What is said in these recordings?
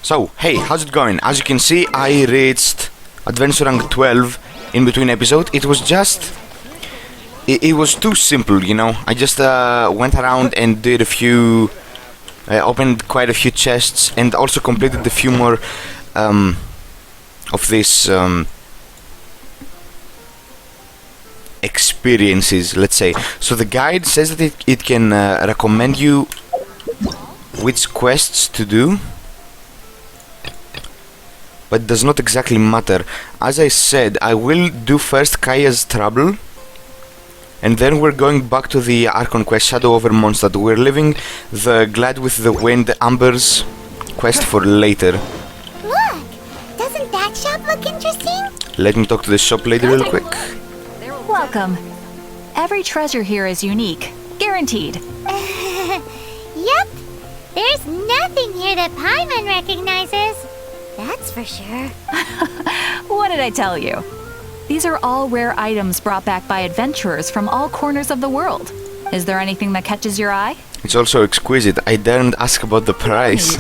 So, hey, how's it going? As you can see, I reached Adventure Rank 12 in between episodes. It was just... It was too simple, you know. I just went around and did a few... opened quite a few chests and also completed a few more of these experiences, let's say. So the guide says that it can recommend you which quests to do, but it does not exactly matter. As I said, I will do first Kaeya's Trouble, and then we're going back to the Archon quest, Shadow over Mondstadt. We're leaving the Glad with the Wind Ambers quest for later. Look! Doesn't that shop look interesting? Let me talk to the shop lady real quick. Welcome. Every treasure here is unique. Guaranteed. Yep. There's nothing here that Paimon recognizes. That's for sure. What did I tell you? These are all rare items brought back by adventurers from all corners of the world. Is there anything that catches your eye? It's also exquisite. I daren't ask about the price.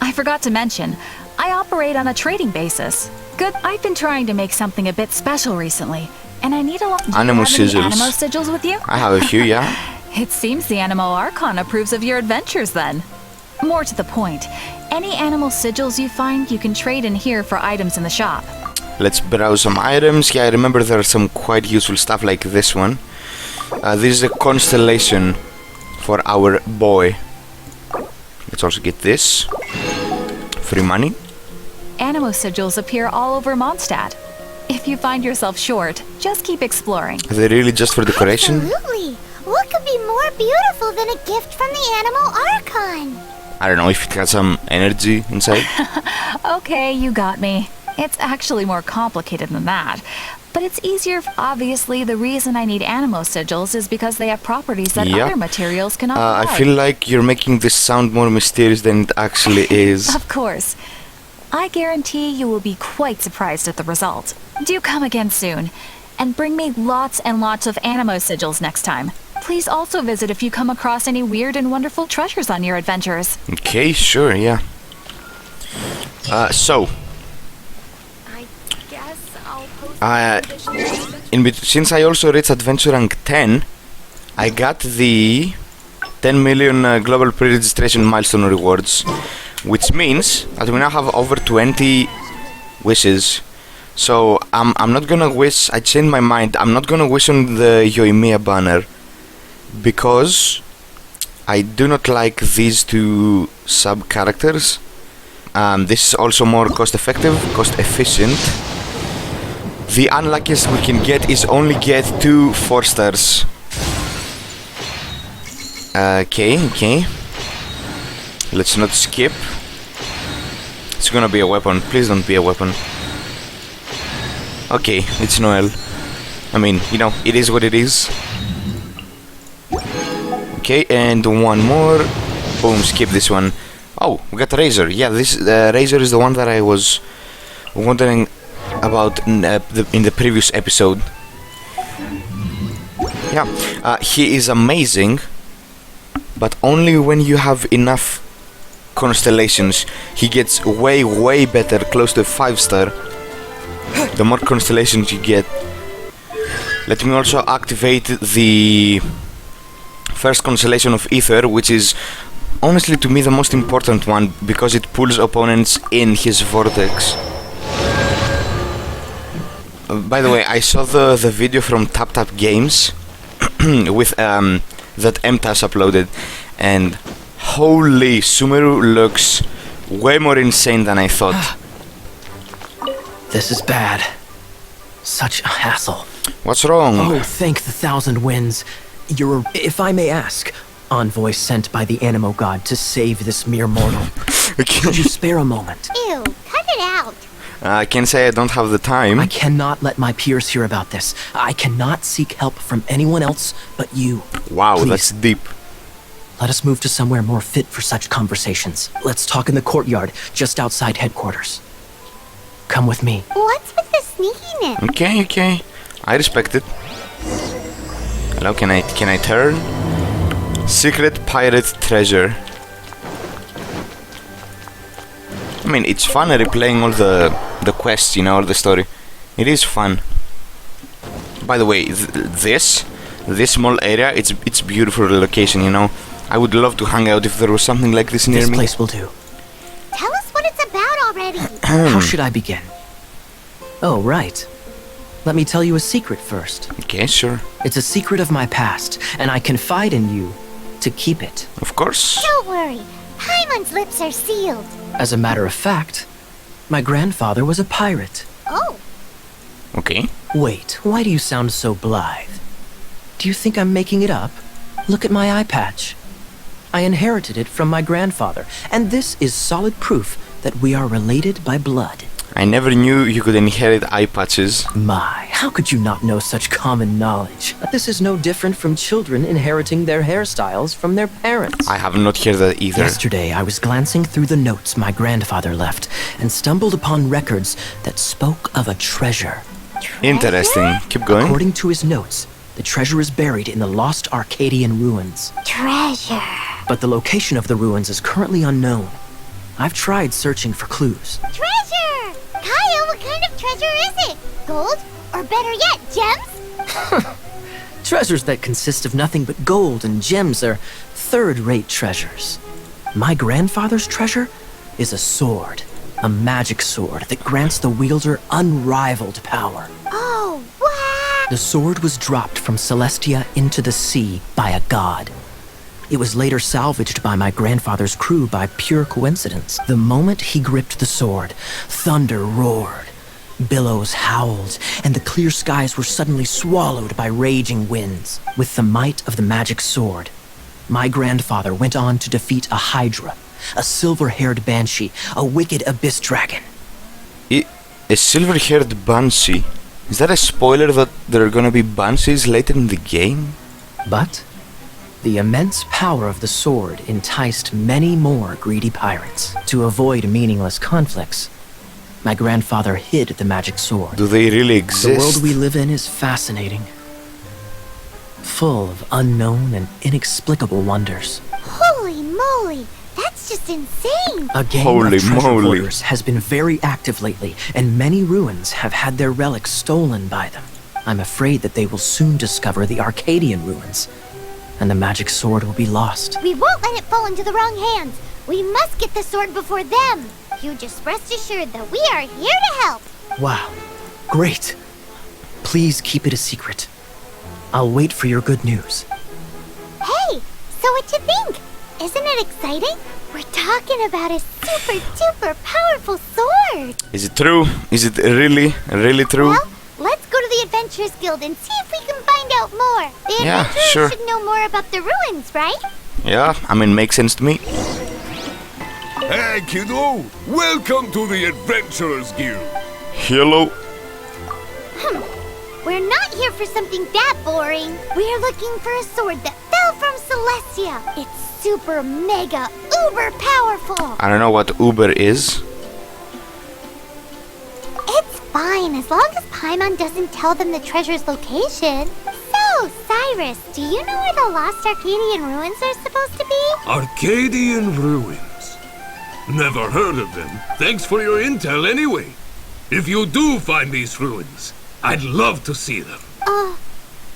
I forgot to mention, I operate on a trading basis. Good. I've been trying to make something a bit special recently, and I need a lot. Anemo sigils. Anemo sigils with you? I have a few, yeah. It seems the Anemo Archon approves of your adventures then. More to the point, any animal sigils you find, you can trade in here for items in the shop. Let's browse some items. Yeah, I remember there are some quite useful stuff like this one. This is a constellation for our boy. Let's also get this. Free money. Anemo sigils appear all over Mondstadt. If you find yourself short, just keep exploring. Are they really just for decoration? Absolutely. What could be more beautiful than a gift from the Animal Archon? I don't know if it has some energy inside. Okay, you got me. It's actually more complicated than that. But it's easier. Obviously, the reason I need Anemo sigils is because they have properties that other materials cannot provide. I feel like you're making this sound more mysterious than it actually is. Of course. I guarantee you will be quite surprised at the result. Do come again soon, and bring me lots and lots of Anemo sigils next time. Please also visit if you come across any weird and wonderful treasures on your adventures. Okay, sure, yeah. So... since I also reached Adventure Rank 10, I got the 10 million global pre-registration milestone rewards, which means that we now have over 20 wishes. So I'm not gonna wish. I changed my mind. I'm not gonna wish on the Yoimiya banner because I do not like these two sub characters. This is also more cost efficient. The unluckiest we can get is only get 2 4 stars. Okay. Let's not skip. It's gonna be a weapon. Please don't be a weapon. Okay, it's Noel. I mean, you know, it is what it is. Okay, and one more. Boom, skip this one. Oh, we got Razor. Yeah, this Razor is the one that I was wondering about in the previous episode. Yeah, he is amazing, but only when you have enough constellations. He gets way better, close to 5-star. The more constellations you get. Let me also activate the first constellation of Ether, which is honestly to me the most important one because it pulls opponents in his vortex. By the way, I saw the video from Tap Games with that MTAS uploaded, and holy, Sumeru looks way more insane than I thought. This is bad. Such a hassle. What's wrong? Oh, thank the thousand winds. You're, if I may ask, envoy sent by the Anemo god to save this mere mortal. Could you spare a moment? Ew, cut it out. I can say I don't have the time. I cannot let my peers hear about this. I cannot seek help from anyone else but you. Wow, Please. That's deep. Let us move to somewhere more fit for such conversations. Let's talk in the courtyard, just outside headquarters. Come with me. What's with the sneakiness? Okay. I respect it. Hello, can I turn? Secret pirate treasure. I mean, it's fun replaying all the quests, you know, all the story. It is fun. By the way, this small area, it's beautiful location, you know. I would love to hang out if there was something like this near me. This place will do. Tell us what it's about already. How should I begin? Oh, right. Let me tell you a secret first. Okay, sure. It's a secret of my past, and I confide in you to keep it. Of course. Don't worry. Paimon's lips are sealed. As a matter of fact, my grandfather was a pirate. Oh, Okay. Wait, why do you sound so blithe? Do you think I'm making it up? Look at my eye patch. I inherited it from my grandfather, and this is solid proof that we are related by blood. I never knew you could inherit eye patches. My, how could you not know such common knowledge? This is no different from children inheriting their hairstyles from their parents. I have not heard that either. Yesterday, I was glancing through the notes my grandfather left and stumbled upon records that spoke of a treasure. Interesting. Keep going. According to his notes, the treasure is buried in the lost Arcadian ruins. treasure. But the location of the ruins is currently unknown. I've tried searching for clues. Treasure! Kaeya, what kind of treasure is it? Gold? Or better yet, gems? Treasures that consist of nothing but gold and gems are third-rate treasures. My grandfather's treasure is a sword. A magic sword that grants the wielder unrivaled power. Oh, what? The sword was dropped from Celestia into the sea by a god. It was later salvaged by my grandfather's crew by pure coincidence. The moment he gripped the sword, thunder roared, billows howled, and the clear skies were suddenly swallowed by raging winds. With the might of the magic sword, my grandfather went on to defeat a hydra, a silver-haired banshee, a wicked abyss dragon. A silver-haired banshee? Is that a spoiler that there are gonna be banshees later in the game? But the immense power of the sword enticed many more greedy pirates. To avoid meaningless conflicts, my grandfather hid the magic sword. Do they really The exist? world we live in is fascinating, full of unknown and inexplicable wonders. Holy moly! That's just insane! A gang Holy of treasure moly. hoarders has been very active lately, and many ruins have had their relics stolen by them. I'm afraid that they will soon discover the Arcadian ruins, and the magic sword will be lost. We won't let it fall into the wrong hands. We must get the sword before them. You just rest assured that we are here to help. Wow, great. Please keep it a secret. I'll wait for your good news. Hey, so what you think? Isn't it exciting? We're talking about a super duper powerful sword. Is it true? Is it really true? Well, let's go to the Adventurers Guild and see if we can find out more. The Yeah, adventurers sure. should know more about the ruins, right? Yeah, I mean, makes sense to me. Hey, kiddo! Welcome to the Adventurers Guild! Hello. We're not here for something that boring. We're looking for a sword that fell from Celestia. It's super mega uber powerful. I don't know what Uber is. It's fine as long as Paimon doesn't tell them the treasure's location. So, Cyrus, do you know where the lost Arcadian ruins are supposed to be? Arcadian Ruins. Never heard of them. Thanks for your intel anyway. If you do find these ruins, I'd love to see them.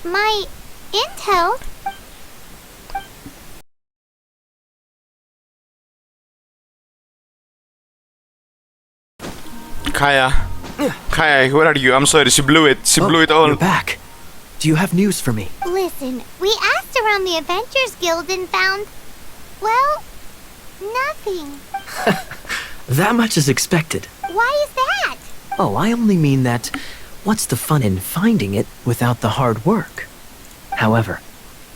My intel? Kaeya, where are you? I'm sorry, she blew it. She blew it all. You're back. Do you have news for me? Listen, we asked around the Adventurers Guild and found, well, nothing. That much is expected. Why is that? Oh, I only mean that what's the fun in finding it without the hard work? However,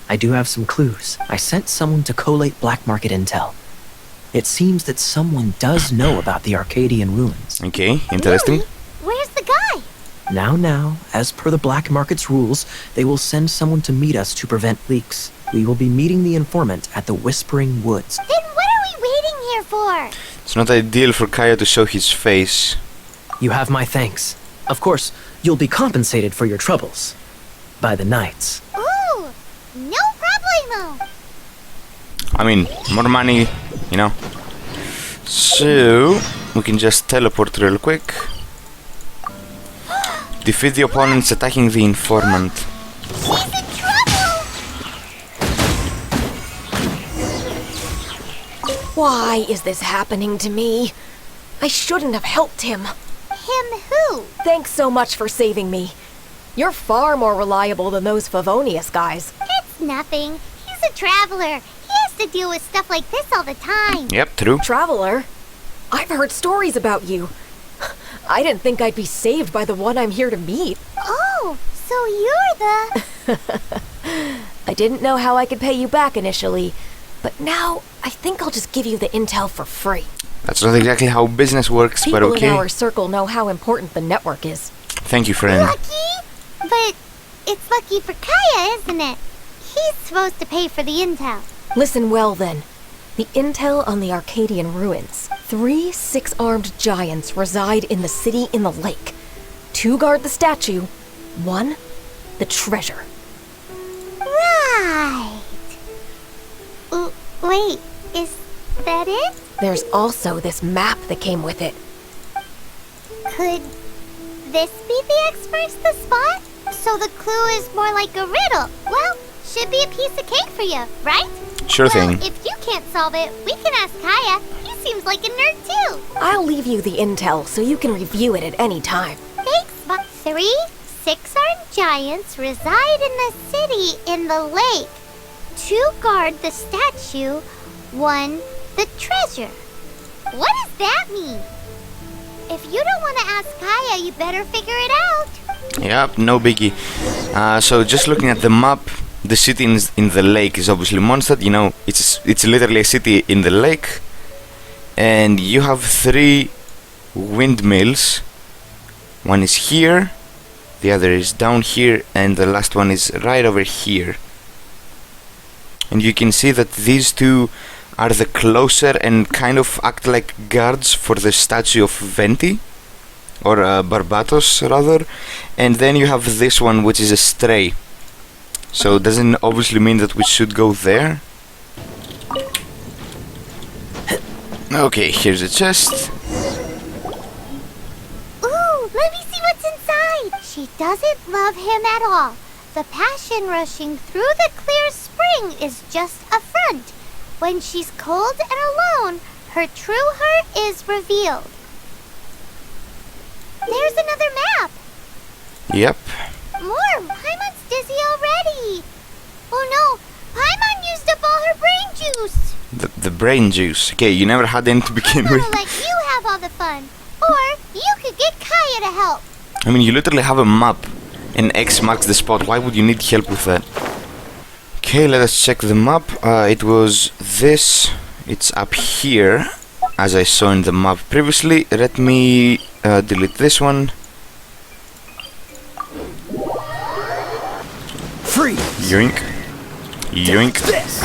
I do have some clues. I sent someone to collate black market intel. It seems that someone does know about the Arcadian ruins. Okay, interesting. Really? Where's the guy? Now, as per the black market's rules, they will send someone to meet us to prevent leaks. We will be meeting the informant at the Whispering Woods. Then what are we waiting here for? It's not ideal for Kaeya to show his face. You have my thanks. Of course, you'll be compensated for your troubles. By the knights. Ooh, no problemo. I mean, more money, you know. So, we can just teleport real quick. Defeat the opponents attacking the informant. She's in trouble! Why is this happening to me? I shouldn't have helped him. Him who? Thanks so much for saving me. You're far more reliable than those Favonius guys. It's nothing. He's a traveler. He has to deal with stuff like this all the time. Yep, true. Traveler? I've heard stories about you. I didn't think I'd be saved by the one I'm here to meet. Oh, so you're the... I didn't know how I could pay you back initially, but now I think I'll just give you the intel for free. That's not exactly how business works, but People okay. in our circle know how important the network is. Thank you, friend. Lucky? But it's lucky for Kaeya, isn't it? He's supposed to pay for the intel. Listen well then. The intel on the Arcadian ruins. 3 6-armed giants reside in the city in the lake. 2 guard the statue, 1 the treasure. Right. Wait, is that it? There's also this map that came with it. Could this be the expert's the spot? So the clue is more like a riddle. Well, should be a piece of cake for you, right? Sure Well, thing. if you can't solve it, we can ask Kaeya. He seems like a nerd too. I'll leave you the intel so you can review it at any time. Thanks, but 3 6-armed giants reside in the city in the lake. 2 guard the statue, 1 the treasure. What does that mean? If you don't want to ask Kaeya, you better figure it out. Yep, no biggie. So just looking at the map, the city in the lake is obviously Mondstadt. You know, it's literally a city in the lake, and you have 3 windmills. One is here, the other is down here, and the last one is right over here. And you can see that these 2 are the closer and kind of act like guards for the statue of Venti, or Barbatos rather. And then you have this one, which is a stray. So it doesn't obviously mean that we should go there. Okay, here's a chest. Ooh, let me see what's inside. She doesn't love him at all. The passion rushing through the clear spring is just a front. When she's cold and alone, her true heart is revealed. There's another map. Yep. More. Paimon's dizzy already. Oh no, Paimon used up all her brain juice. The brain juice. Okay, you never had any to begin I'm with. gonna let you have all the fun. Or you could get Kaeya to help. I mean, you literally have a map, and X marks the spot. Why would you need help with that? Okay, let us check the map. It was this. It's up here, as I saw in the map previously. Let me delete this one. Free! Yoink. Yoink. This!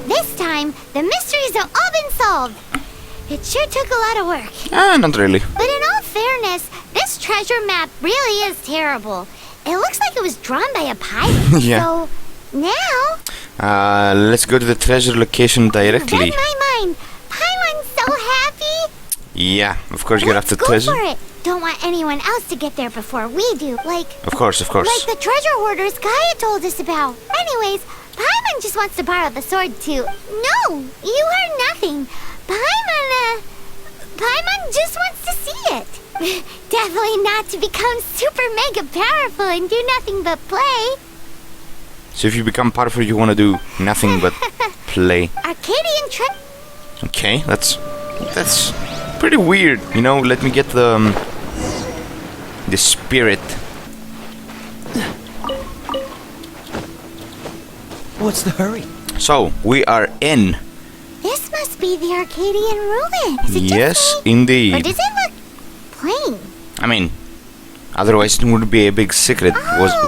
This time, the mysteries have all been solved. It sure took a lot of work. Not really. But in all fairness, this treasure map really is terrible. It looks like it was drawn by a pirate. Yeah. So, now... Let's go to the treasure location directly. Read my mind. Paimon's so happy. Yeah, of course you're after Let's go treasure. for it. Don't want anyone else to get there before we do. Like Of course. the treasure hoarders Kaeya told us about. Anyways, Paimon just wants to borrow the sword too. No, you heard nothing. Paimon just wants to see it. Definitely not to become super mega powerful and do nothing but play. So if you become powerful, you want to do nothing but play. Arcadian Okay, that's pretty weird. You know, let me get the spirit. What's the hurry? So we are in. This must be the Arcadian ruin. Is it Yes, just me? Or indeed. does it look plain? I mean, otherwise it wouldn't be a big secret,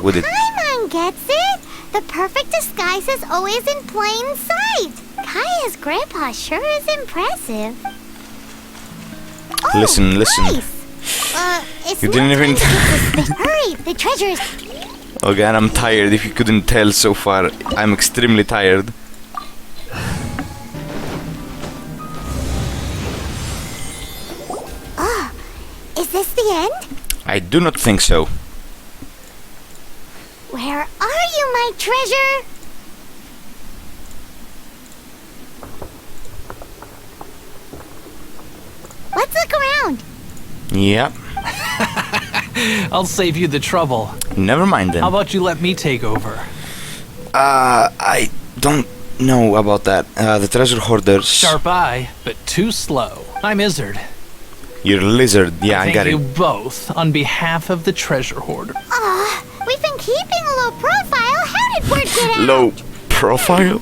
would it? Paimon gets it. The perfect disguise is always in plain sight. Kaeya's grandpa sure is impressive. Oh, Listen. Nice. It's You didn't even. Hurry, the treasure is... Oh god, I'm tired. If you couldn't tell so far, I'm extremely tired. Is this the end? I do not think so. Where are you, my treasure? Let's look around. Yeah. I'll save you the trouble. Never mind then. How about you let me take over? I don't know about that. The treasure hoarders. Sharp eye, but too slow. I'm Izzard. You're lizard. Yeah, I Thank got you it. both on behalf of the treasure hoarder. We've been keeping a low profile. How did word get out? Low profile?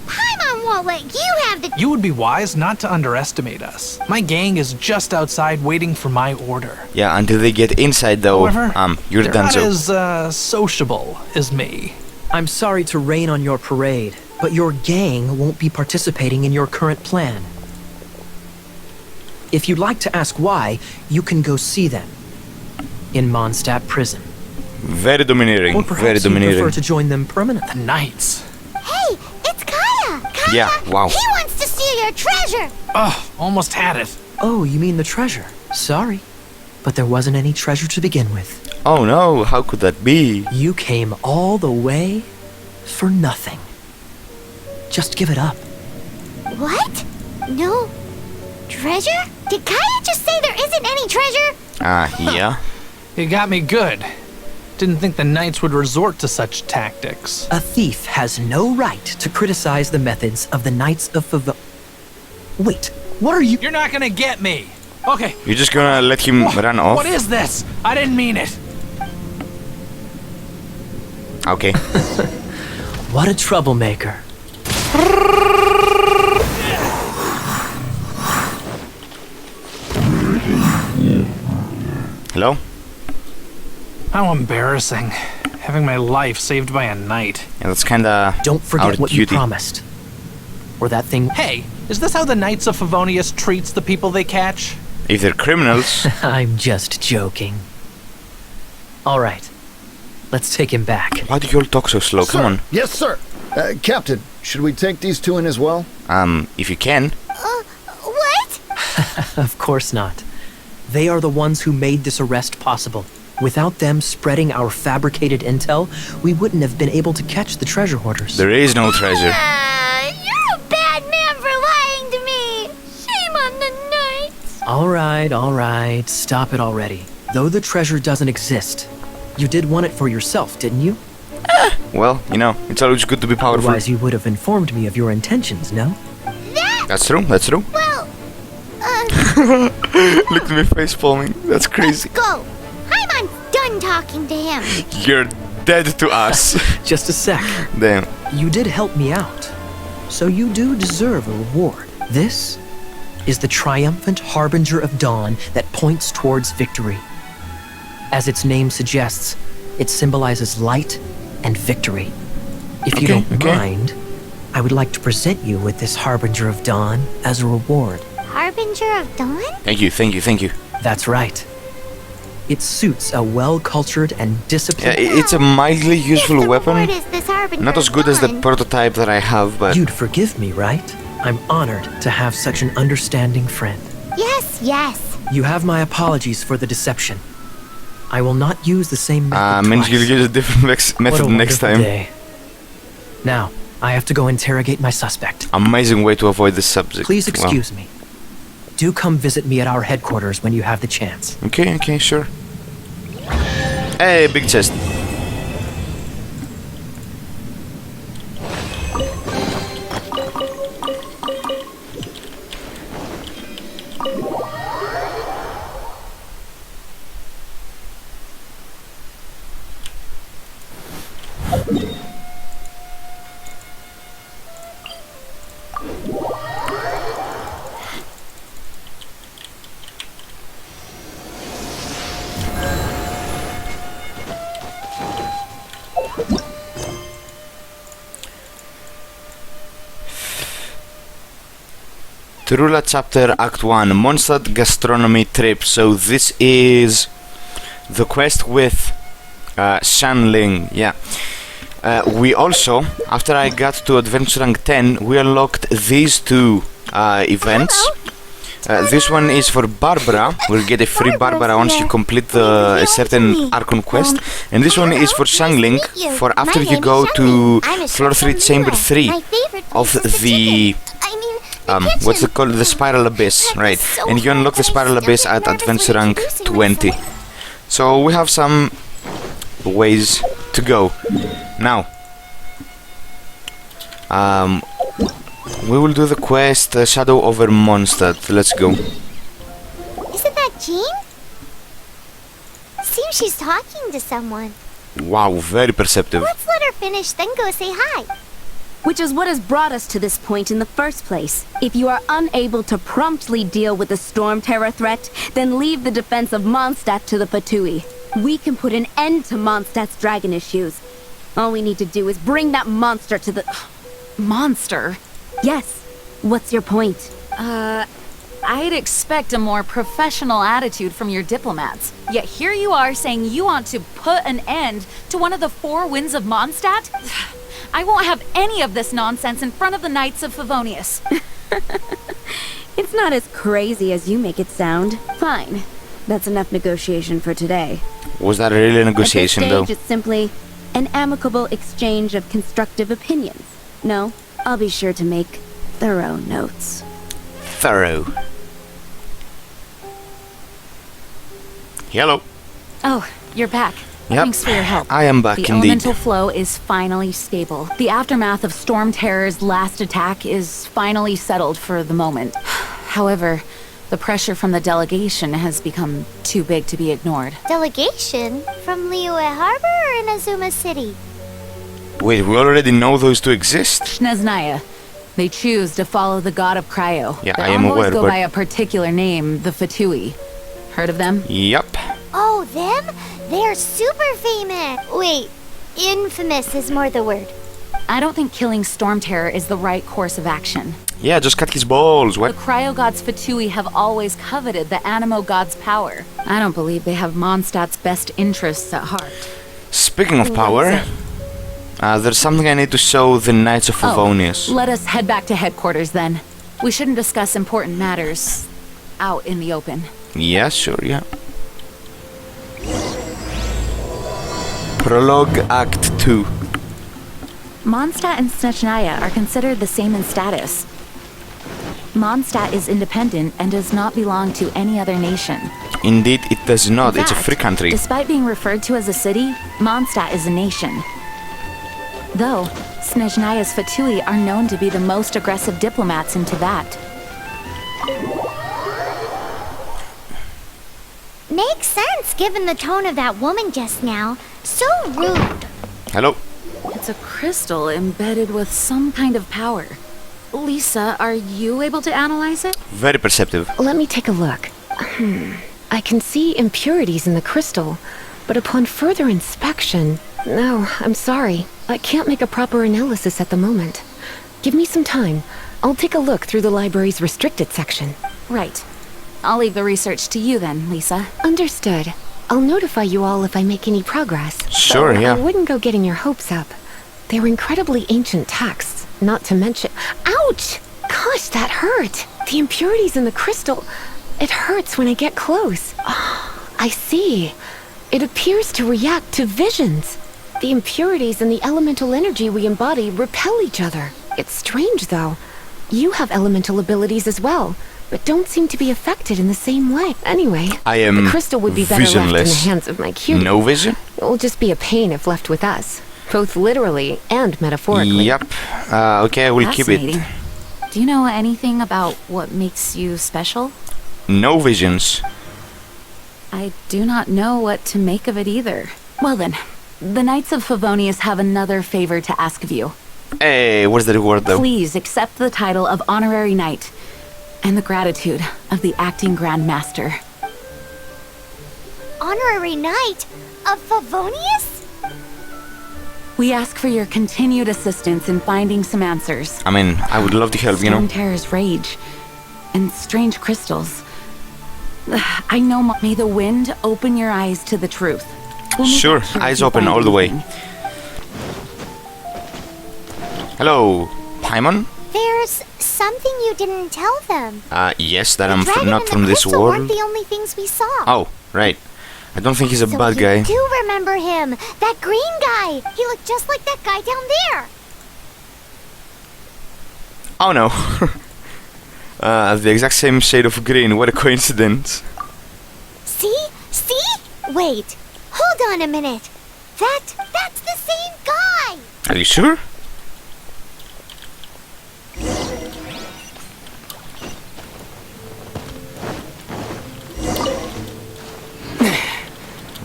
Paimon won't let you have the... You would be wise not to underestimate us. My gang is just outside waiting for my order. Yeah, until they get inside though, However, you're they're done not so. as sociable as me. I'm sorry to rain on your parade, but your gang won't be participating in your current plan. If you'd like to ask why, you can go see them in Mondstadt prison. Very domineering. Or Very perhaps you domineering. prefer to join them permanently. The Knights. Hey, it's Kaeya! Kaeya! Yeah, wow. He wants to steal your treasure! Oh, almost had it. Oh, you mean the treasure? Sorry, but there wasn't any treasure to begin with. Oh no, how could that be? You came all the way for nothing. Just give it up. What? No treasure? Did Kaeya just say there isn't any treasure? Yeah. You got me good. Didn't think the Knights would resort to such tactics. A thief has no right to criticize the methods of the Knights of Wait, what are you? You're not gonna get me. Okay. You're just gonna let him run off? What is this? I didn't mean it. Okay. What a troublemaker. Hello? How embarrassing. Having my life saved by a knight. Yeah, that's kinda Don't our forget what you duty. promised. Or that thing. Hey, is this how the Knights of Favonius treats the people they catch? If they're criminals, I'm just joking. All right. Let's take him back. why do you all talk so slow? Come on. Yes, sir. Captain, should we take these two in as well? If you can. What? Of course not. They are the ones who made this arrest possible. Without them spreading our fabricated intel, we wouldn't have been able to catch the treasure hoarders. There is no treasure. You're a bad man for lying to me. Shame on the Knights. All right. Stop it already. Though the treasure doesn't exist, you did want it for yourself, didn't you? Well, you know, it's always good to be powerful. Otherwise, you would have informed me of your intentions, no? That's true, that's true. Well, Look at me face palming. That's crazy. go. Paimon's done talking to him. You're dead to us. Just a sec. Damn. You did help me out, so you do deserve a reward. This is the triumphant Harbinger of Dawn that points towards victory. As its name suggests, it symbolizes light and victory. If you don't mind, I would like to present you with this Harbinger of Dawn as a reward. Harbinger of Dawn? Thank you. That's right. It suits a well-cultured and Yeah, disciplined... it's a mildly useful Yes, the weapon. reward is this Harbinger Not as of good as the Dawn. prototype that I have, but You'd forgive me, right? I'm honored to have such an understanding friend. Yes. You have my apologies for the deception. I will not use the same method means twice. you'll use a different What method a next wonderful time. day. Now, I have to go interrogate my suspect. Amazing way to avoid this subject. Please Wow. excuse me. Do come visit me at our headquarters when you have the chance. Okay, sure. Hey, big chest. Prologue Chapter Act 1 Mondstadt Gastronomy Trip. So this is the quest with Shanling. Yeah. We also, after I got to Adventure Rank 10, we unlocked these two events. This one is for Barbara. We'll get a free Barbara once you complete a certain Archon quest. And this one is for Shangling for after you go to floor 3, chamber 3 of the... what's it called? The Spiral Abyss, right? And you unlock the Spiral Abyss at adventure rank 20. So we have some ways to go. Now, we will do the quest Shadow over Mondstadt. Let's go. Isn't that Jean? Seems she's talking to someone. Wow, very perceptive. Let's let her finish, then go say hi. Which is what has brought us to this point in the first place. If you are unable to promptly deal with the Storm Terror threat, then leave the defense of Mondstadt to the Fatui. We can put an end to Mondstadt's dragon issues. All we need to do is bring that monster to the... Monster? Yes. What's your point? I'd expect a more professional attitude from your diplomats. Yet here you are saying you want to put an end to one of the 4 winds of Mondstadt? I won't have any of this nonsense in front of the Knights of Favonius. It's not as crazy as you make it sound. Fine. That's enough negotiation for today. Was that really a negotiation, though? At this stage, it's simply an amicable exchange of constructive opinions. No, I'll be sure to make thorough notes. Thorough. Hello. Oh, you're back. Yep. Thanks for your help. I am back the indeed. elemental flow is finally stable. The aftermath of Storm Terror's last attack is finally settled for the moment. However, the pressure from the delegation has become too big to be ignored. Delegation? From Liyue Harbor or Inazuma City? Wait, we already know those two exist? Shneznaya. They choose to follow the god of Cryo. Yeah, the I am envoys aware, go but... by a particular name, the Fatui. Heard of them? Yep. Oh, them? They're super famous. Wait, infamous is more the word. I don't think killing Storm Terror is the right course of action. Yeah, just cut his balls. What? The Cryo God's Fatui have always coveted the Animo God's power. I don't believe they have Mondstadt's best interests at heart. Speaking of power, there's something I need to show the Knights of Favonius. Let us head back to headquarters then. We shouldn't discuss important matters out in the open. Yeah, sure, yeah. Prologue Act 2. Mondstadt and Snezhnaya are considered the same in status. Mondstadt is independent and does not belong to any other nation. Indeed, it does not. In It's a fact, free country. Despite being referred to as a city, Mondstadt is a nation. Though, Snezhnaya's Fatui are known to be the most aggressive diplomats in Teyvat. Makes sense given the tone of that woman just now. So rude. Hello. It's a crystal embedded with some kind of power. Lisa, are you able to analyze it? Very perceptive. Let me take a look. I can see impurities in the crystal, but upon further inspection... No, I'm sorry. I can't make a proper analysis at the moment. Give me some time. I'll take a look through the library's restricted section. Right. I'll leave the research to you then, Lisa. Understood. I'll notify you all if I make any progress. Sure, Though yeah. I wouldn't go getting your hopes up. They were incredibly ancient texts, not to mention... Ouch! Gosh, that hurt! The impurities in the crystal... It hurts when I get close. Oh, I see. It appears to react to visions. The impurities and the elemental energy we embody repel each other. It's strange, though. You have elemental abilities as well, but don't seem to be affected in the same way. Anyway, I am the crystal would be better left in the visionless. hands of my cutie. No vision? It will just be a pain if left with us, both literally and metaphorically. Yep. Okay, I will keep it. Fascinating. Do you know anything about what makes you special? No visions. I do not know what to make of it either. Well then, the Knights of Favonius have another favor to ask of you. Hey, what's the reward though? Please accept the title of Honorary Knight and the gratitude of the Acting Grand Master. Honorary Knight of Favonius? We ask for your continued assistance in finding some answers. I mean, I would love to help, you know. Storm Terror's rage and strange crystals. I know, may the wind open your eyes to the truth. We'll make Sure, it clear if eyes you open find all the way. anything. Hello, Paimon? There there's something you didn't tell them. Yes, that The I'm dragon not and from the this crystal weren't world. the only things we saw. Oh, right. I don't think he's a So bad you guy. do remember him, that green guy. He looked just like that guy down there. Oh no. The exact same shade of green. What a coincidence. See? See? Wait. Hold on a minute. That's the same guy. Are you sure?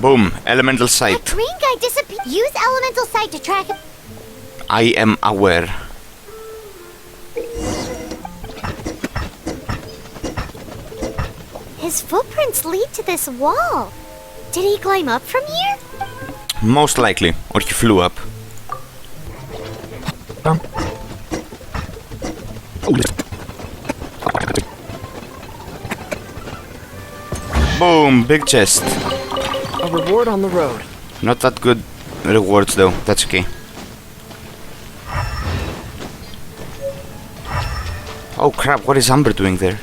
Boom. Elemental That sight. green guy disappeared. Use elemental sight to track him. I am aware. His footprints lead to this wall. Did he climb up from here? Most likely. Or he flew up. Boom. Big chest. A reward on the road. Not that good rewards though. That's okay. Oh crap, what is Amber doing there?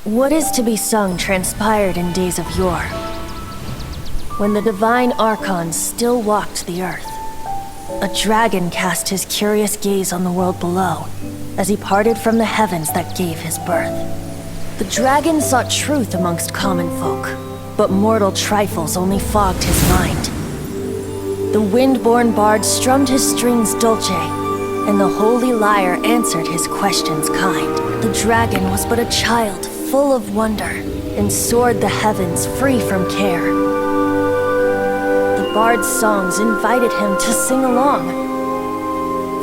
What is to be sung transpired in days of yore, when the divine archons still walked the earth. A dragon cast his curious gaze on the world below, as he parted from the heavens that gave his birth. The dragon sought truth amongst common folk, but mortal trifles only fogged his mind. The wind-born bard strummed his strings dulce, and the holy lyre answered his questions kind. The dragon was but a child, full of wonder, and soared the heavens free from care. The bard's songs invited him to sing along,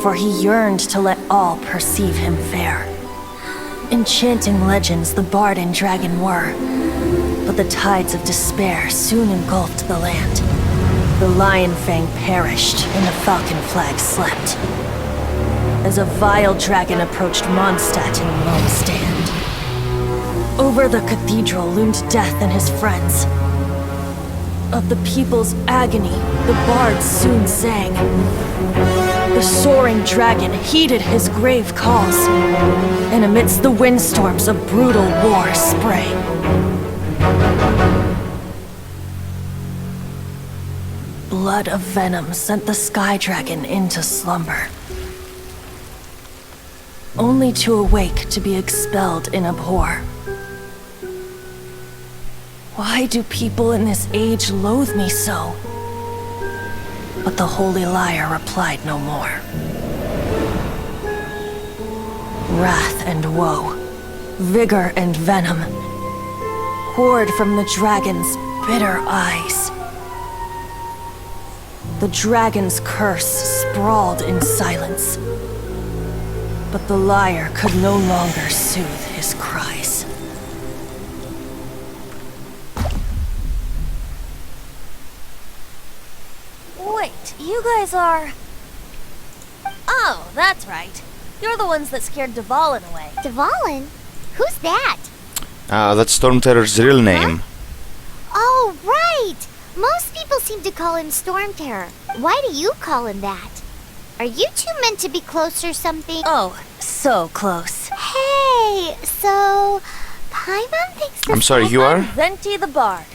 for he yearned to let all perceive him fair. Enchanting legends the bard and dragon were, but the tides of despair soon engulfed the land. The lion fang perished, and the falcon flag slept, as a vile dragon approached Mondstadt in lone stand. Over the cathedral loomed death and his friends. Of the people's agony, the bards soon sang. The soaring dragon heeded his grave calls, and amidst the windstorms a brutal war sprang. Blood of venom sent the sky dragon into slumber, only to awake to be expelled in abhor. Why do people in this age loathe me so? But the holy lyre replied no more. Wrath and woe, vigor and venom, poured from the dragon's bitter eyes. The dragon's curse sprawled in silence, but the lyre could no longer soothe his cries. Wait, you guys are... Oh, that's right. You're the ones that scared dvalin away. Dvalin? Who's that? That's Storm Terror's real name. Oh, right! Most people seem to call him Storm Terror. Why do you call him that? Are you two meant to be close or something? Oh, so close. Hey, so... Paimon thinks this I'm sorry, you are? Venti the Bard.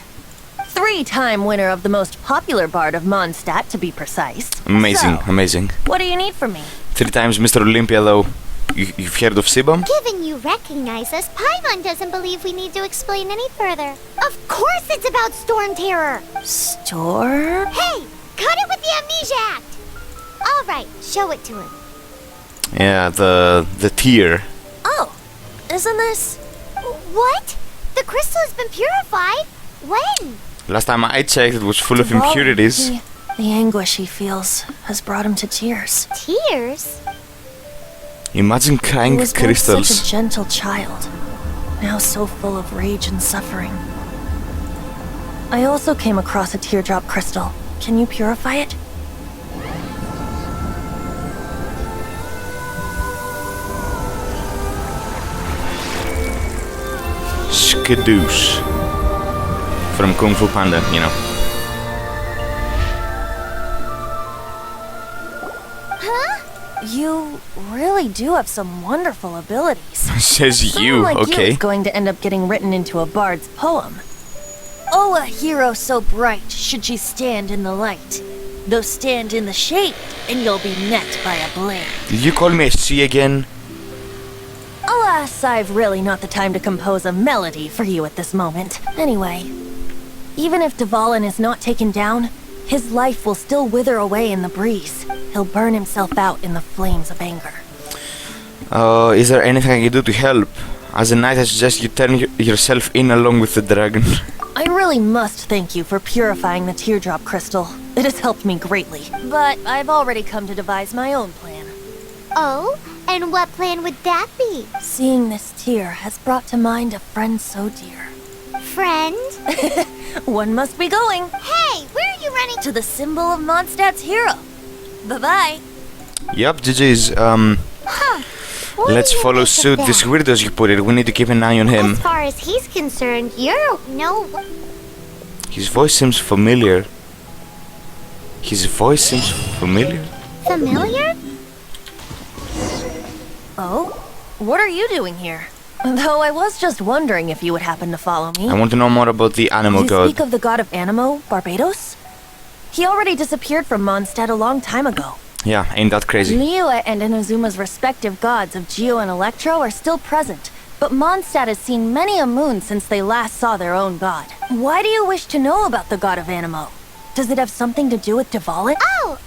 3-time winner of the most popular bard of Mondstadt, to be precise. Amazing, So, amazing. what do you need from me? 3 times Mr. Olympia though. You've heard of Sibam? Given you recognize us, Paimon doesn't believe we need to explain any further. Of course it's about Storm Terror! Storm? Hey! Cut it with the Amnesia Act! Alright, show it to him. Yeah, the tier. Oh, isn't this... What? The crystal has been purified? When? Last time I checked, it was full of Dvalin, impurities. The anguish he feels has brought him to tears. Tears? Imagine He crying was once crystals. such a gentle child, now so full of rage and suffering. I also came across a teardrop crystal. Can you purify it? Skadoosh. From Kung Fu Panda, you know. You really do have some wonderful abilities. Says Someone you, like you okay. is going to end up getting written into a bard's poem. Oh, a hero so bright should she stand in the light. Though stand in the shade, and you'll be met by a blade. Did you call me a she again? Alas, I've really not the time to compose a melody for you at this moment. Anyway, even if dvalin is not taken down, his life will still wither away in the breeze. He'll burn himself out in the flames of anger. Is there anything I can do to help? As a knight, I suggest you turn yourself in along with the dragon. I really must thank you for purifying the teardrop crystal. It has helped me greatly. But I've already come to devise my own plan. Oh? And what plan would that be? Seeing this tear has brought to mind a friend so dear. Friend? One must be going. Hey, where are you running To the symbol of Mondstadt's hero. Bye-bye. Yup, GG's. What Let's do you follow make of suit. This that? weirdo, as you put it. We need to keep an eye on him. As far as he's concerned, you're no... His voice seems familiar. His voice seems familiar? familiar? Oh? What are you doing here? Though I was just wondering if you would happen to follow me. I want to know more about the animal You god. speak of the god of Animo, Barbados? He already disappeared from Mondstadt a long time ago. Yeah, ain't that crazy. Liyue and Inazuma's respective gods of Geo and Electro are still present, but Mondstadt has seen many a moon since they last saw their own god. Why do you wish to know about the god of Animo? Does it have something to do with dvalin? Oh,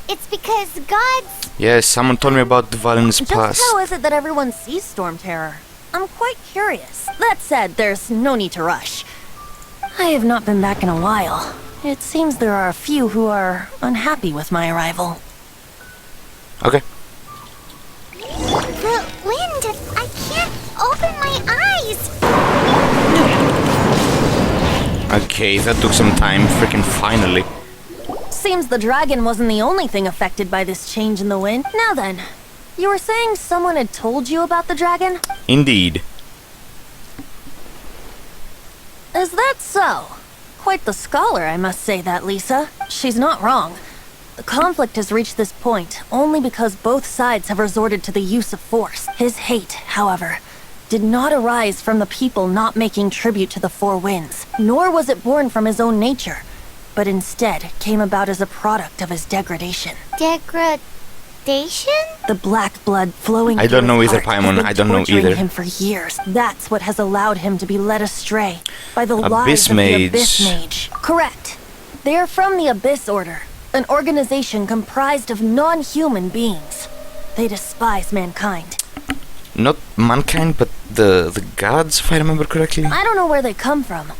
it's because gods... Yes, someone told me about Dvalin's Just past. how is it that everyone sees Storm Terror? I'm quite curious. That said, there's no need to rush. I have not been back in a while. It seems there are a few who are unhappy with my arrival. Okay. The wind... I can't open my eyes! Okay, that took some time. Freaking finally. Seems the dragon wasn't the only thing affected by this change in the wind. Now then, you were saying someone had told you about the dragon? Indeed. Is that so? Quite the scholar, I must say that, Lisa. She's not wrong. The conflict has reached this point only because both sides have resorted to the use of force. His hate, however, did not arise from the people not making tribute to the Four Winds, nor was it born from his own nature, but instead came about as a product of his degradation. Degradation? The black blood flowing I don't through know his either, heart has Paimon. been I don't know torturing either. him for years. That's what has allowed him to be led astray by the Abyss lies of Mage. the Abyss Mage. Correct. They are from the Abyss Order, an organization comprised of non-human beings. They despise mankind. Not mankind, but the gods, if I remember correctly. I don't know where they come from.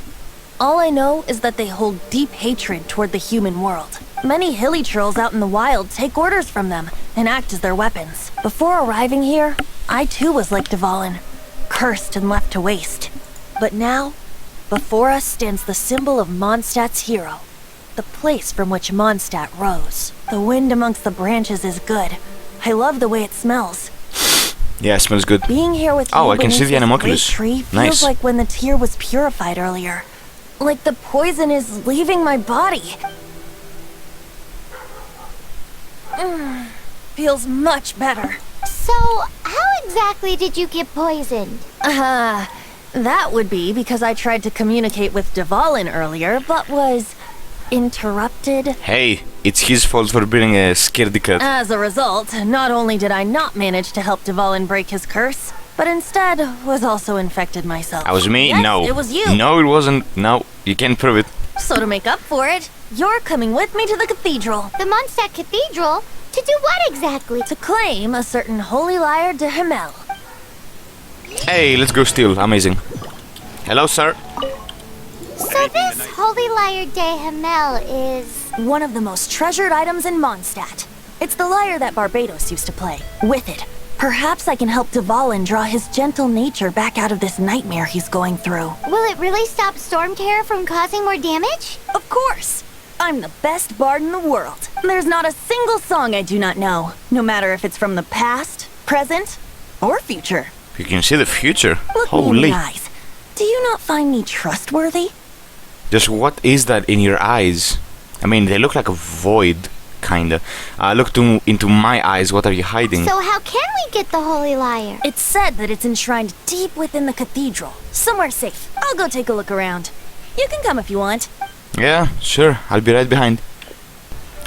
All I know is that they hold deep hatred toward the human world. Many hilly trolls out in the wild take orders from them and act as their weapons. Before arriving here, I too was like dvalin, cursed and left to waste. But now, before us stands the symbol of Mondstadt's hero, the place from which Mondstadt rose. The wind amongst the branches is good. I love the way it smells. Yeah, it smells good. Being here with Oh, you I can see beneath the this great Anemoculus. tree feels Nice. like when the tear was purified earlier. Like the poison is leaving my body. Feels much better. So, how exactly did you get poisoned? That would be because I tried to communicate with dvalin earlier, but was interrupted. Hey, it's his fault for being a scaredy cat. As a result, not only did I not manage to help dvalin break his curse, but instead was also infected myself. That was me? Yes, No. it was you. No, it wasn't. No, you can't prove it. So to make up for it, you're coming with me to the cathedral. The Mondstadt Cathedral? To do what exactly? To claim a certain holy lyre de Himmel. Hey, let's go steal. Amazing. Hello, sir. So this Holy Lyre de Hamel is... One of the most treasured items in Mondstadt. It's the lyre that Barbados used to play. With it, perhaps I can help dvalin draw his gentle nature back out of this nightmare he's going through. Will it really stop Storm Terror from causing more damage? Of course! I'm the best bard in the world. There's not a single song I do not know, no matter if it's from the past, present, or future. You can see the future. Look me in Holy. the eyes. Do you not find me trustworthy? Just what is that in your eyes? I mean, they look like a void, kinda. Look into my eyes. What are you hiding? So how can we get the Holy Lyre? It's said that it's enshrined deep within the cathedral. Somewhere safe. I'll go take a look around. You can come if you want. Yeah, sure. I'll be right behind.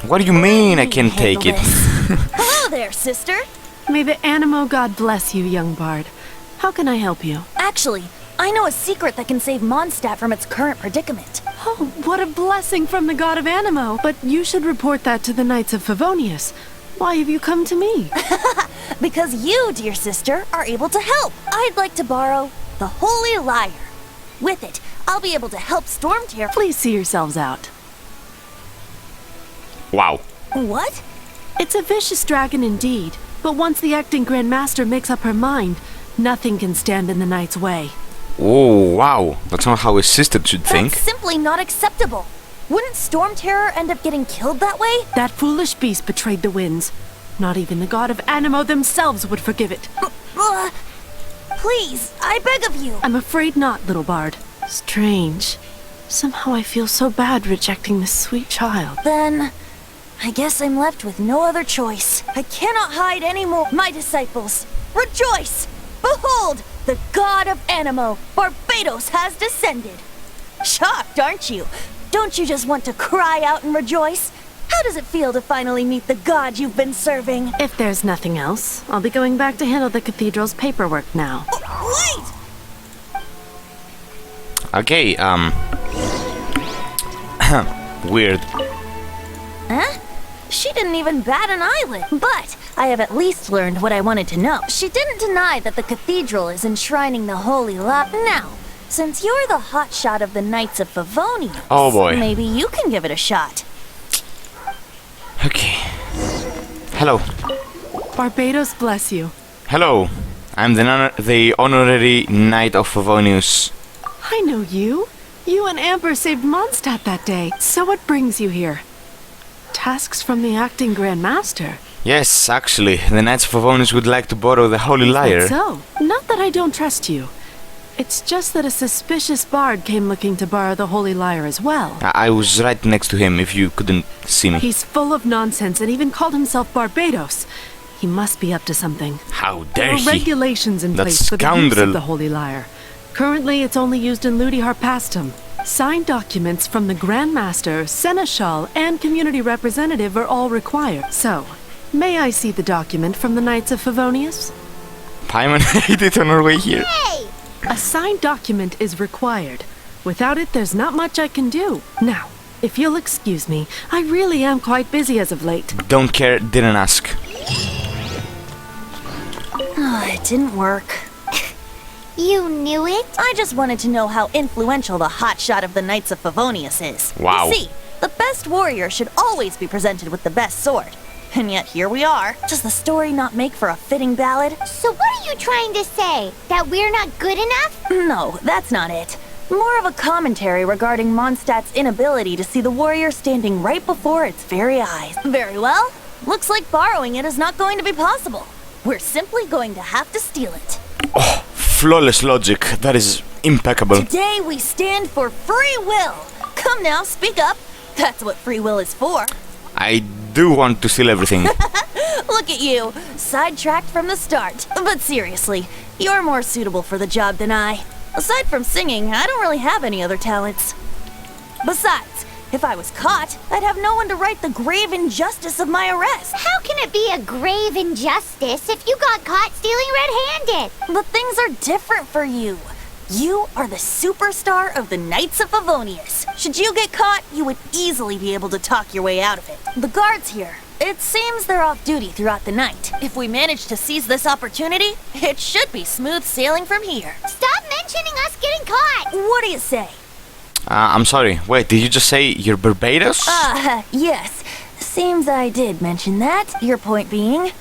What do you mean I can't take it? Hello there, sister. May the Animo God bless you, young bard. How can I help you? Actually, I know a secret that can save Mondstadt from its current predicament. Oh, what a blessing from the god of Animo. But you should report that to the Knights of Favonius. Why have you come to me? Because you, dear sister, are able to help. I'd like to borrow the Holy Lyre. With it, I'll be able to help Storm Terror. Please see yourselves out. Wow. What? It's a vicious dragon indeed, but once the acting Grand Master makes up her mind, nothing can stand in the knight's way. Oh, wow. That's not how a sister should think. That's simply not acceptable. Wouldn't Storm Terror end up getting killed that way? That foolish beast betrayed the winds. Not even the god of Animo themselves would forgive it. Please, I beg of you. I'm afraid not, little bard. Strange. Somehow I feel so bad rejecting this sweet child. Then, I guess I'm left with no other choice. I cannot hide anymore. My disciples, rejoice! Behold, the god of Animo, Barbados, has descended. Shocked, aren't you? Don't you just want to cry out and rejoice? How does it feel to finally meet the god you've been serving? If there's nothing else, I'll be going back to handle the cathedral's paperwork now. Wait! Okay, weird. Huh? She didn't even bat an eyelid. But I have at least learned what I wanted to know. She didn't deny that the cathedral is enshrining the Holy Lyre. Now, since you're the hotshot of the Knights of Favonius, Oh boy. maybe you can give it a shot. Okay. Hello. Barbados bless you. Hello. I'm the Honorary Knight of Favonius. I know you. You and Amber saved Mondstadt that day. So what brings you here? Tasks from the acting Grand Master. Yes, actually, the Knights of Favonius would like to borrow the Holy Lyre. So, not that I don't trust you. It's just that a suspicious bard came looking to borrow the Holy Lyre as well. I was right next to him if you couldn't see me. He's full of nonsense and even called himself Barbados. He must be up to something. How There dare are he? regulations in That place for the use scoundrel. of the Holy Lyre. Currently, it's only used in Ludi Harpastum. Signed documents from the Grand Master, Seneschal, and community representative are all required. So, may I see the document from the Knights of Favonius? Paimon ate it on our way here. Hey! A signed document is required. Without it, there's not much I can do. Now, if you'll excuse me, I really am quite busy as of late. Don't care, didn't ask. It didn't work. You knew it? I just wanted to know how influential the hotshot of the Knights of Favonius is. Wow. You see, the best warrior should always be presented with the best sword. And yet here we are. Does the story not make for a fitting ballad? So what are you trying to say? That we're not good enough? No, that's not it. More of a commentary regarding Mondstadt's inability to see the warrior standing right before its very eyes. Very well. Looks like borrowing it is not going to be possible. We're simply going to have to steal it. Oh, flawless logic. That is impeccable. Today we stand for free will. Come now, speak up. That's what free will is for. I do want to steal everything. Look at you, sidetracked from the start. But seriously, you're more suitable for the job than I. Aside from singing, I don't really have any other talents. Besides, if I was caught, I'd have no one to right the grave injustice of my arrest. How can it be a grave injustice if you got caught stealing red-handed? But things are different for you. You are the superstar of the Knights of Favonius. Should you get caught, you would easily be able to talk your way out of it. The guards here, It seems they're off duty throughout the night. If we manage to seize this opportunity, it should be smooth sailing from here. Stop mentioning us getting caught! What do you say? I'm sorry. Wait, did you just say you're Barbados? Yes. Seems I did mention that. Your point being?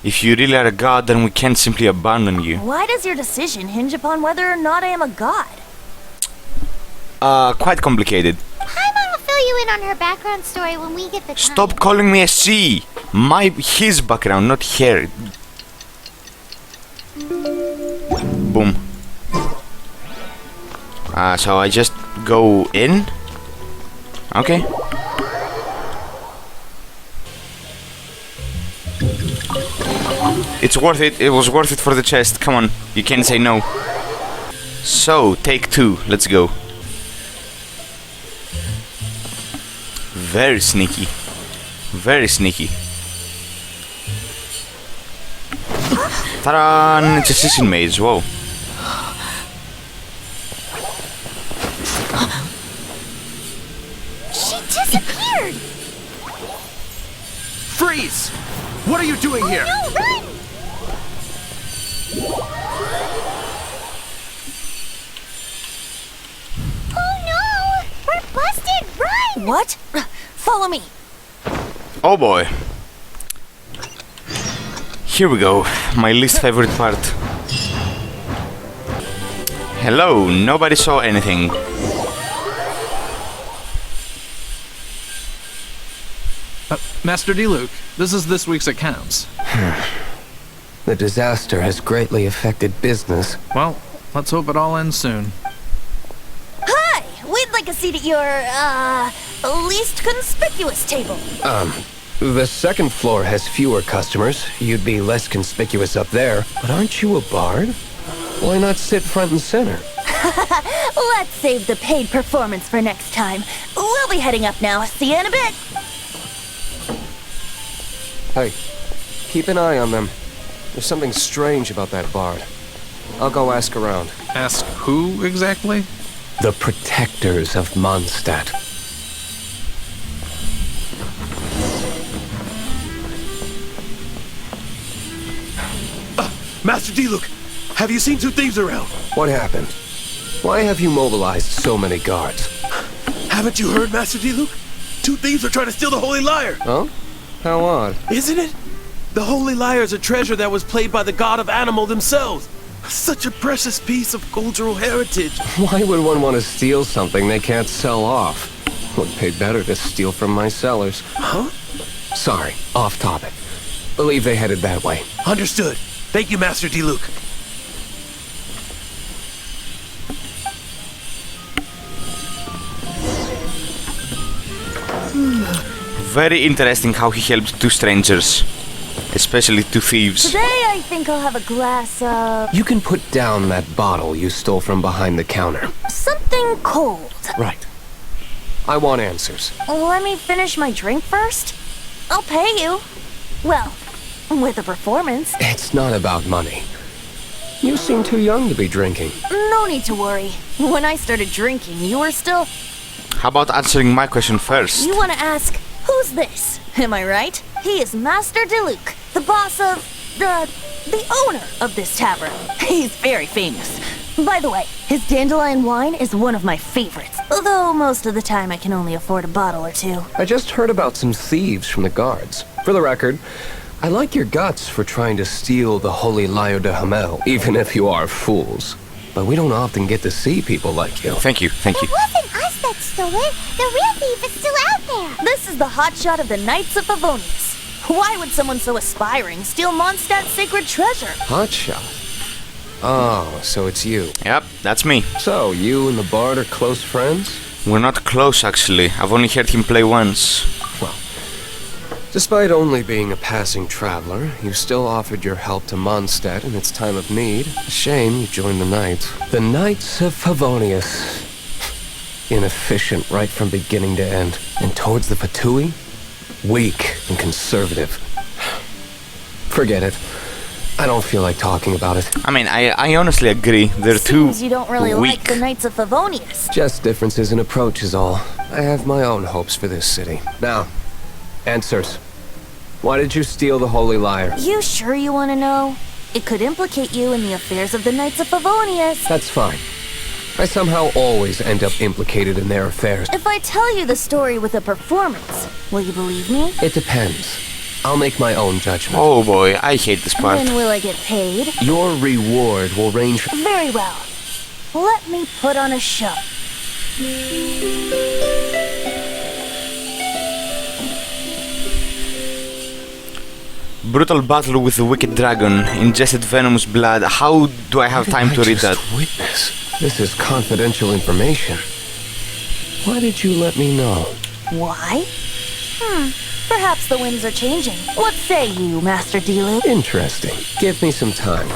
If you really are a god, then we can't simply abandon you. Why does your decision hinge upon whether or not I am a god? Quite complicated. Paimon will fill you in on her background story when we get the time. Stop calling me a she! His background, not her. Boom. So I just go in? Okay. It's worth it. It was worth it for the chest. Come on. You can't say no. So, take 2. Let's go. Very sneaky. Very sneaky. Ta-da! It's a Sissin Mage. Whoa. She disappeared! Freeze! What are you doing here? No, run! Oh no! We're busted! Run! What? Follow me. Oh boy. Here we go. My least favorite part. Hello. Nobody saw anything. Master D-Luke, this is this week's accounts. The disaster has greatly affected business. Well, let's hope it all ends soon. Hi! We'd like a seat at your, least conspicuous table. The second floor has fewer customers. You'd be less conspicuous up there. But aren't you a bard? Why not sit front and center? Let's save the paid performance for next time. We'll be heading up now. See you in a bit. Hey, keep an eye on them. There's something strange about that bard. I'll go ask around. Ask who exactly? The protectors of Mondstadt. Master D-Luke, have you seen 2 thieves around? What happened? Why have you mobilized so many guards? Haven't you heard, Master D-Luke? 2 thieves are trying to steal the Holy Lyre. Oh? How odd. Isn't it? The Holy Lyre is a treasure that was played by the god of animal themselves. Such a precious piece of cultural heritage. Why would one want to steal something they can't sell off? Would pay better to steal from my cellars. Huh? Sorry, off topic. Believe they headed that way. Understood. Thank you, Master D-Luke. Very interesting how he helped 2 strangers. Especially 2 thieves. Today I think I'll have a glass of... You can put down that bottle you stole from behind the counter. something cold. Right. I want answers. Let me finish my drink first. I'll pay you. Well, with a performance. It's not about money. You seem too young to be drinking. No need to worry. When I started drinking, you were still... How about answering my question first? You want to ask, who's this? Am I right? He is Master D-Luke, the boss of... the owner of this tavern. He's very famous. By the way, his dandelion wine is one of my favorites. Although most of the time I can only afford a bottle or 2. I just heard about some thieves from the guards. For the record, I like your guts for trying to steal the Holy Lyre de Hamel, even if you are fools. But we don't often get to see people like you. Thank you, thank you. It wasn't us that stole it. The real thief is still out there. This is the hotshot of the Knights of Favonius. Why would someone so aspiring steal Mondstadt's sacred treasure? Hotshot? Oh, so it's you. Yep, that's me. So, you and the bard are close friends? We're not close, actually. I've only heard him play once. Well, despite only being a passing traveler, you still offered your help to Mondstadt in its time of need. A shame you joined the Knights. The Knights of Favonius. Inefficient right from beginning to end. And towards the Fatui, weak and conservative. Forget it. I don't feel like talking about it. I mean, I honestly agree. They're too Seems you don't really weak. like the Knights of Favonius. Just differences in approach is all. I have my own hopes for this city. Now, answers. Why did you steal the Holy Lyre? You sure you want to know? It could implicate you in the affairs of the Knights of Favonius. That's fine. I somehow always end up implicated in their affairs. If I tell you the story with a performance, will you believe me? It depends. I'll make my own judgment. Oh boy, I hate this part. And then will I get paid? Your reward will range... Very well. Let me put on a show. Brutal battle with the wicked dragon, ingested venomous blood. How do I have time to read that? Witness? This is confidential information. Why did you let me know? Why? Perhaps the winds are changing. What say you, Master Diluc? Interesting. Give me some time.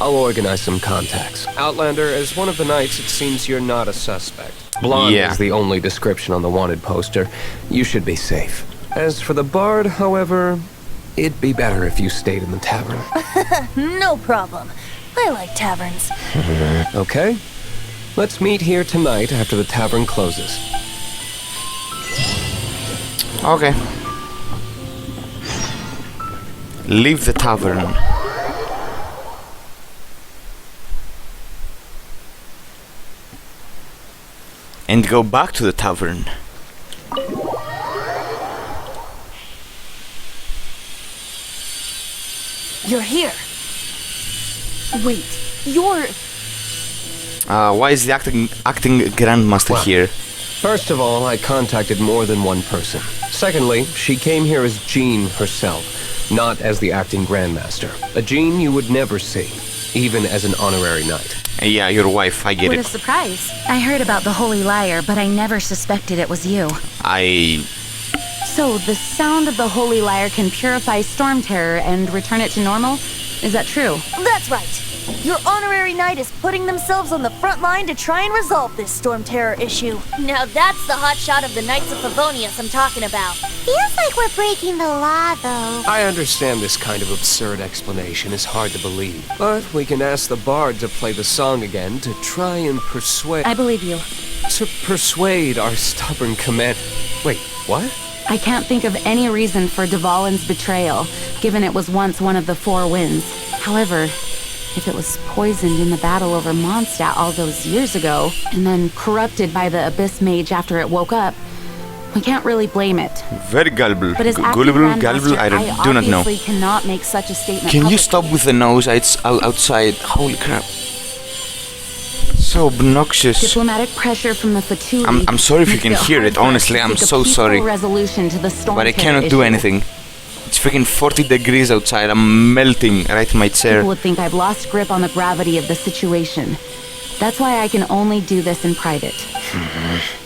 I'll organize some contacts. Outlander, as one of the knights, it seems you're not a suspect. Blonde is the only description on the wanted poster. You should be safe. As for the bard, however, it'd be better if you stayed in the tavern. No problem. I like taverns. Okay. Let's meet here tonight after the tavern closes. Okay. Leave the tavern. And go back to the tavern. You're here. Wait, you're... Why is the acting grandmaster here? First of all, I contacted more than one person. Secondly, she came here as Jean herself, not as the acting grandmaster. A Jean you would never see, even as an honorary knight. Yeah, your wife, I get What it. a surprise. I heard about the Holy Lyre, but I never suspected it was you. So, the sound of the Holy Lyre can purify Storm Terror and return it to normal? Is that true? That's right. Your honorary knight is putting themselves on the front line to try and resolve this Storm Terror issue. Now that's the hotshot of the Knights of Favonius I'm talking about. Feels like we're breaking the law, though. I understand this kind of absurd explanation is hard to believe, but we can ask the bard to play the song again to try and persuade... I believe you. To persuade our stubborn command... Wait, what? I can't think of any reason for dvalin's betrayal, given it was once one of the Four Winds. However, if it was poisoned in the battle over Mondstadt all those years ago, and then corrupted by the Abyss Mage after it woke up, we can't really blame it. Very gullible. But as Gullible, I do not know. obviously cannot make such a statement Can you publicly. stop with the nose? It's outside. Holy crap. So obnoxious. Diplomatic pressure from the Fatui. I'm sorry if you can hear it, honestly, I'm so sorry. Resolution to the Storm But I Terror cannot do issue. anything. It's freaking 40 degrees outside. I'm melting right in my chair. People would think I've lost grip on the gravity of the situation. That's why I can only do this in private.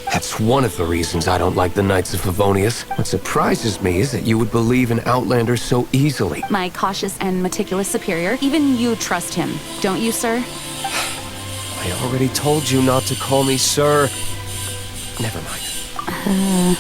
That's one of the reasons I don't like the Knights of Favonius. What surprises me is that you would believe in Outlander so easily. My cautious and meticulous superior, even you trust him, don't you, sir? I already told you not to call me sir. Never mind.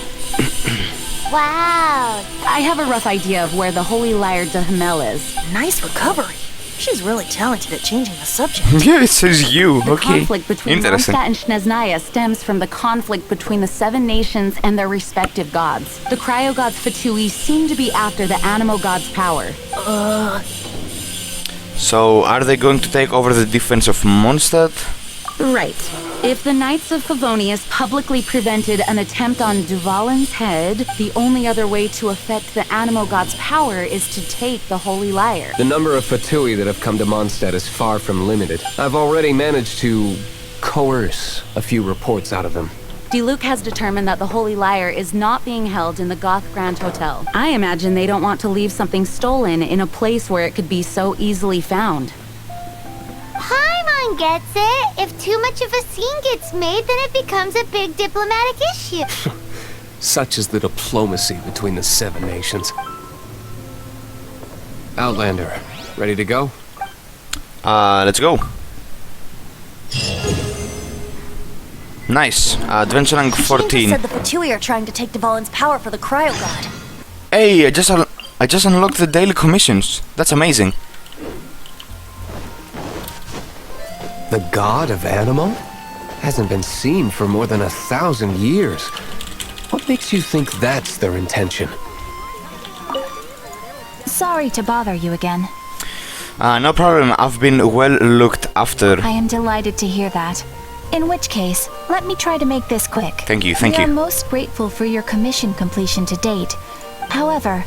Wow. I have a rough idea of where the Holy Lyre de Hamel is. Nice recovery. She's really talented at changing the subject. Yeah, it says you. The Okay. conflict between Interesting. Mondstadt and Snezhnaya stems from the conflict between the seven nations and their respective gods. The cryo-gods Fatui seem to be after the Animo god's power. So, are they going to take over the defense of Mondstadt? Right. If the Knights of Favonius publicly prevented an attempt on dvalin's head, the only other way to affect the Animo god's power is to take the Holy Lyre. The number of Fatui that have come to Mondstadt is far from limited. I've already managed to coerce a few reports out of them. Diluc has determined that the Holy Lyre is not being held in the Goth Grand Hotel. I imagine they don't want to leave something stolen in a place where it could be so easily found. Paimon gets it. If too much of a scene gets made, then it becomes a big diplomatic issue. Such is the diplomacy between the seven nations. Outlander, ready to go? Let's go. Nice. Adventure rank She 14. said the Fatui are trying to take dvalin's power for the cryo god. Hey, I just unlocked the daily commissions. That's amazing. The god of Animo? Hasn't been seen for more than 1,000 years. What makes you think that's their intention? Sorry to bother you again. No problem, I've been well looked after. I am delighted to hear that. In which case, let me try to make this quick. Thank you. We are most grateful for your commission completion to date. However,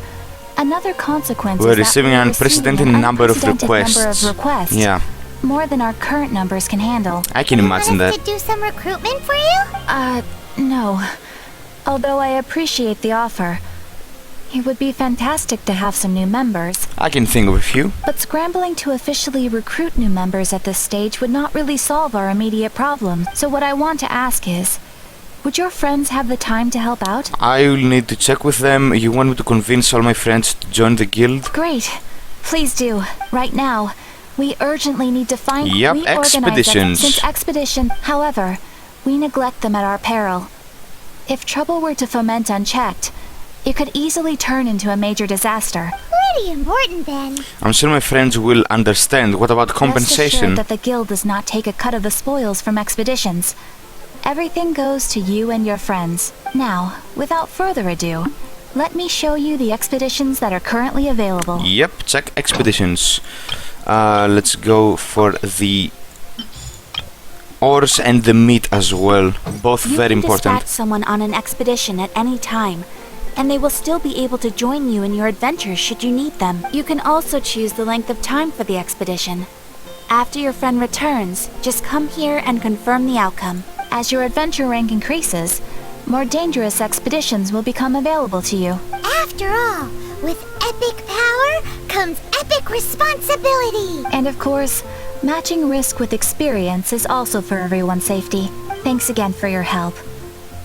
another consequence We're is receiving that an unprecedented number of requests. Yeah. More than our current numbers can handle. I can imagine that. To do some recruitment for you? No. Although I appreciate the offer. It would be fantastic to have some new members. I can think of a few. But scrambling to officially recruit new members at this stage would not really solve our immediate problem. So what I want to ask is, would your friends have the time to help out? I will need to check with them. You want me to convince all my friends to join the guild? Great. Please do. Right now. We urgently need to find expeditions. Since expedition, however, we neglect them at our peril. If trouble were to foment unchecked, it could easily turn into a major disaster. Pretty important then. I'm sure my friends will understand. What about Rest compensation? assured that the guild does not take a cut of the spoils from expeditions. Everything goes to you and your friends. Now, without further ado, let me show you the expeditions that are currently available. Yep, check expeditions. Let's go for the ores and the meat as well. Both very important. You can dispatch someone on an expedition at any time, and they will still be able to join you in your adventures should you need them. You can also choose the length of time for the expedition. After your friend returns, just come here and confirm the outcome. As your adventure rank increases, more dangerous expeditions will become available to you. After all, with epic power comes epic responsibility. And of course, matching risk with experience is also for everyone's safety. Thanks again for your help.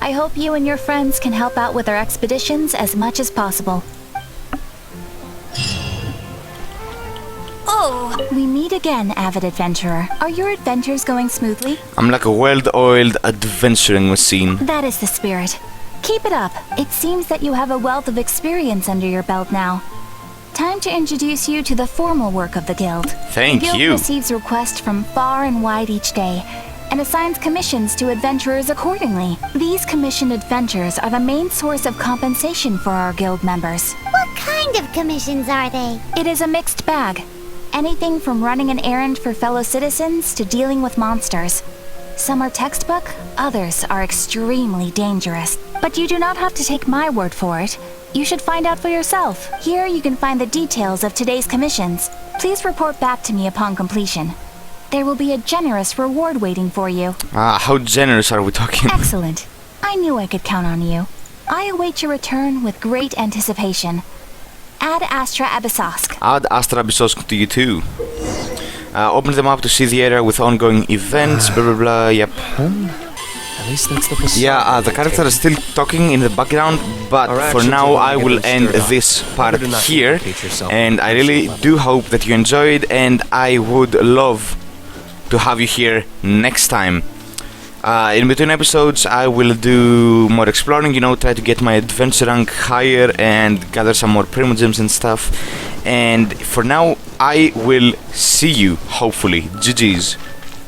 I hope you and your friends can help out with our expeditions as much as possible. Oh! We meet again, avid adventurer. Are your adventures going smoothly? I'm like a well-oiled adventuring machine. That is the spirit. Keep it up. It seems that you have a wealth of experience under your belt now. Time to introduce you to the formal work of the guild. Thank you. The guild you. receives requests from far and wide each day, and assigns commissions to adventurers accordingly. These commissioned adventures are the main source of compensation for our guild members. What kind of commissions are they? It is a mixed bag. Anything from running an errand for fellow citizens to dealing with monsters. Some are textbook, others are extremely dangerous. But you do not have to take my word for it. You should find out for yourself. Here you can find the details of today's commissions. Please report back to me upon completion. There will be a generous reward waiting for you. How generous are we talking? Excellent. I knew I could count on you. I await your return with great anticipation. Ad Astra Abyssosk. Add Astra Abyssosk to you too. Open them up to see the area with ongoing events, blah blah blah, yep. At least that's the facade. Yeah, the character is still talking in the background, but for now I will end this part here. And I really do hope that you enjoyed, and I would love to have you here next time. In between episodes I will do more exploring, try to get my adventure rank higher and gather some more primogems and stuff. And for now I will see you, hopefully. GG's.